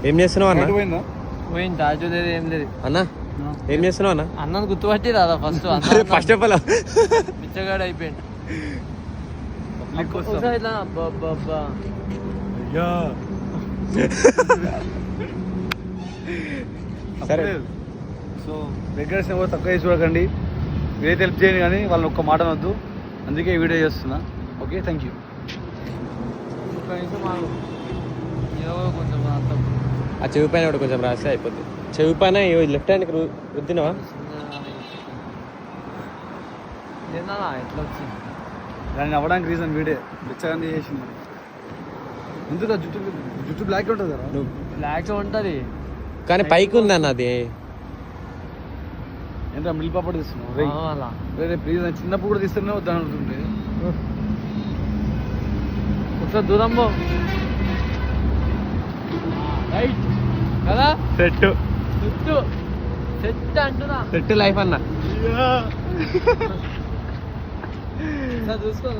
ఏం చేస్తున్నావు అన్న? పోయింది తాజు లేదు ఏం లేదు అన్న ఏం చేస్తున్నావు అన్న? అన్నది గుర్తుపట్టి రాదా ఫస్ట్ ఫస్ట్ ఆఫ్ ఆల్ పిచ్చగాడు అయిపోయింది. ఇట్లా అబ్బా సరే. సో దగ్గర తక్కువ చూడకండి, మీరైతే హెల్ప్ చేయండి కానీ వాళ్ళని ఒక్క మాట అనొద్దు. అందుకే వీడియో చేస్తున్నా. Okay, thank you. కొంచెం ఆ చెవి పైన కూడా కొంచెం రాస్తే అయిపోతుంది. చెవి పైన లెఫ్ట్ హ్యాండ్కి రుద్దినవా? ఎట్లా వచ్చింది దాన్ని అవ్వడానికి రీజన్ వీడే బిచ్చగానే చేసింది. ఎందుకు జుట్టు బ్లాక్ ఉంటుంది కదా, నువ్వు బ్లాక్ ఉంటుంది కానీ పైకి ఉందన్న అది. ఏంటో మిల్ పాపడ్ తీస్తున్నావు అలా ప్లీజ్. చిన్నప్పుడు కూడా తీస్తూనే వద్దాను అనుకుంటే ఒకసారి దూరం పో. రైట్ కదా, సెట్ సెట్ అంటున్నా, సెట్ లైఫ్ అన్న. చూసుకో